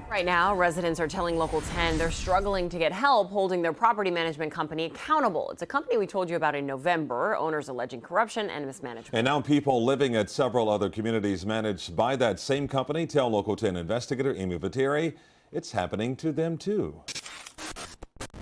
Right now, residents are telling Local 10 they're struggling to get help holding their property management company accountable. It's a company we told you about in November. Owners alleging corruption and mismanagement. And now people living at several other communities managed by that same company tell Local 10 investigator Amy Viteri it's happening to them too.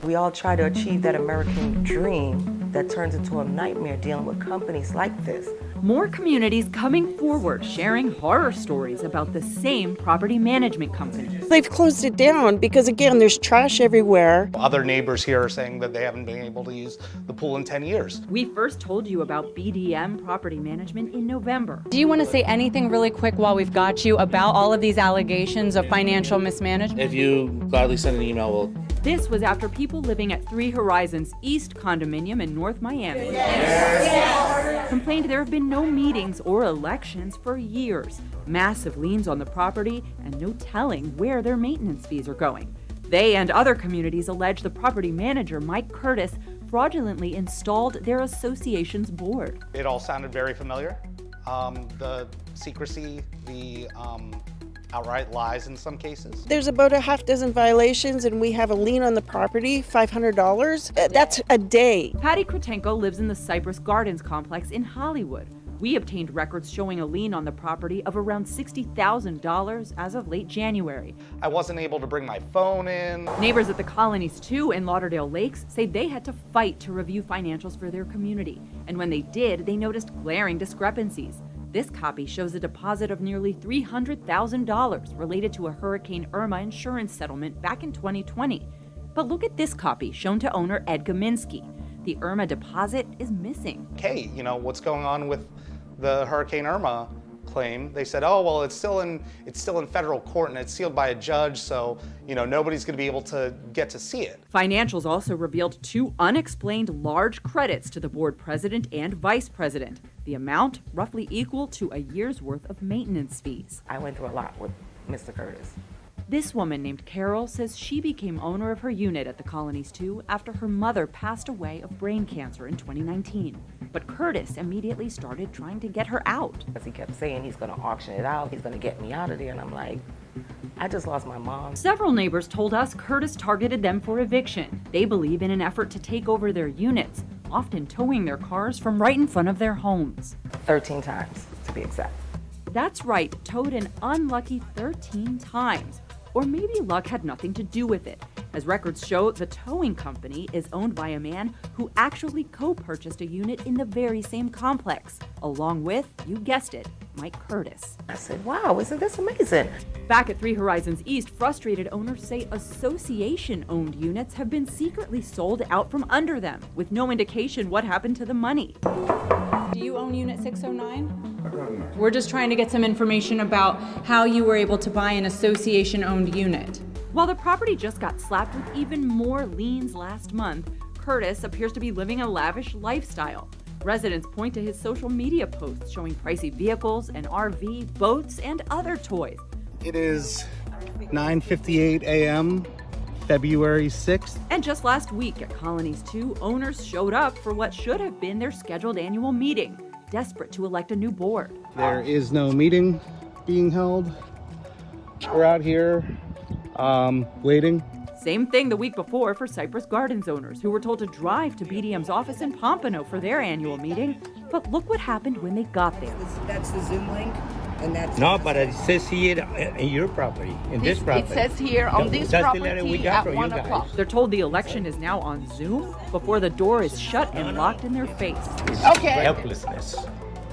We all try to achieve that American dream that turns into a nightmare dealing with companies like this. More communities coming forward, sharing horror stories about the same property management company. They've closed it down because, again, there's trash everywhere. Other neighbors here are saying that they haven't been able to use the pool in 10 years. We first told you about BDM Property Management in November. Do you want to say anything really quick while we've got you about all of these allegations of financial mismanagement? If you gladly send an email, we'll... This was after people living at Three Horizons East condominium in North Miami complained there have been no meetings or elections for years, massive liens on the property, and no telling where their maintenance fees are going. They and other communities allege the property manager, Mike Curtis, fraudulently installed their association's board. It all sounded very familiar. The secrecy, the outright lies in some cases. There's about a half dozen violations, and we have a lien on the property, $500. That's a day. Patty Kratenko lives in the Cypress Gardens complex in Hollywood. We obtained records showing a lien on the property of around $60,000 as of late January. I wasn't able to bring my phone in. Neighbors at the Colonies 2 in Lauderdale Lakes say they had to fight to review financials for their community. And when they did, they noticed glaring discrepancies. This copy shows a deposit of nearly $300,000 related to a Hurricane Irma insurance settlement back in 2020. But look at this copy shown to owner Ed Gaminsky. The Irma deposit is missing. Okay, you know, what's going on with the Hurricane Irma claim? They said, oh, well, it's still in federal court and it's sealed by a judge, so, you know, nobody's gonna be able to get to see it. Financials also revealed 2 unexplained large credits to the board president and vice president. The amount roughly equal to a year's worth of maintenance fees. I went through a lot with Mr. Curtis. This woman named Carol says she became owner of her unit at the Colonies 2 after her mother passed away of brain cancer in 2019. But Curtis immediately started trying to get her out. Because he kept saying he's going to auction it out, he's going to get me out of there, and I'm like, I just lost my mom. Several neighbors told us Curtis targeted them for eviction. They believe in an effort to take over their units, often towing their cars from right in front of their homes. 13 times, to be exact. That's right, towed an unlucky 13 times. Or maybe luck had nothing to do with it. As records show, the towing company is owned by a man who actually co-purchased a unit in the very same complex, along with, you guessed it, Mike Curtis. I said, wow, isn't this amazing? Back at Three Horizons East, frustrated owners say association-owned units have been secretly sold out from under them, with no indication what happened to the money. Do you own Unit 609? We're just trying to get some information about how you were able to buy an association-owned unit. While the property just got slapped with even more liens last month, Curtis appears to be living a lavish lifestyle. Residents point to his social media posts showing pricey vehicles, an RV, boats, and other toys. It is 9:58 a.m., February 6th. And just last week at Colonies 2, owners showed up for what should have been their scheduled annual meeting, desperate to elect a new board. There is no meeting being held. We're out here waiting. Same thing the week before for Cypress Gardens owners who were told to drive to BDM's office in Pompano for their annual meeting. But look what happened when they got there. That's the Zoom link? And that's no, but it says here in your property, in this property. It says here on this property at 1 o'clock. They're told the election is now on Zoom before the door is shut and locked in their face. Okay. Helplessness,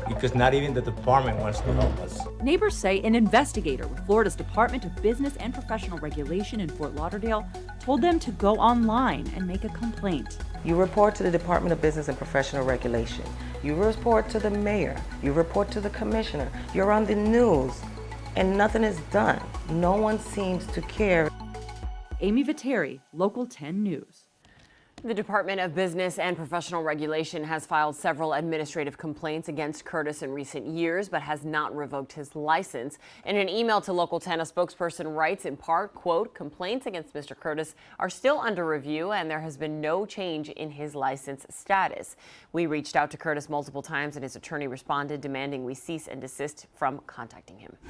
because not even the department wants to help us. Neighbors say an investigator with Florida's Department of Business and Professional Regulation in Fort Lauderdale told them to go online and make a complaint. You report to the Department of Business and Professional Regulation. You report to the mayor. You report to the commissioner. You're on the news, and nothing is done. No one seems to care. Amy Viteri, Local 10 News. The Department of Business and Professional Regulation has filed several administrative complaints against Curtis in recent years, but has not revoked his license. In an email to Local 10, a spokesperson writes in part, quote, complaints against Mr. Curtis are still under review and there has been no change in his license status. We reached out to Curtis multiple times and his attorney responded demanding we cease and desist from contacting him.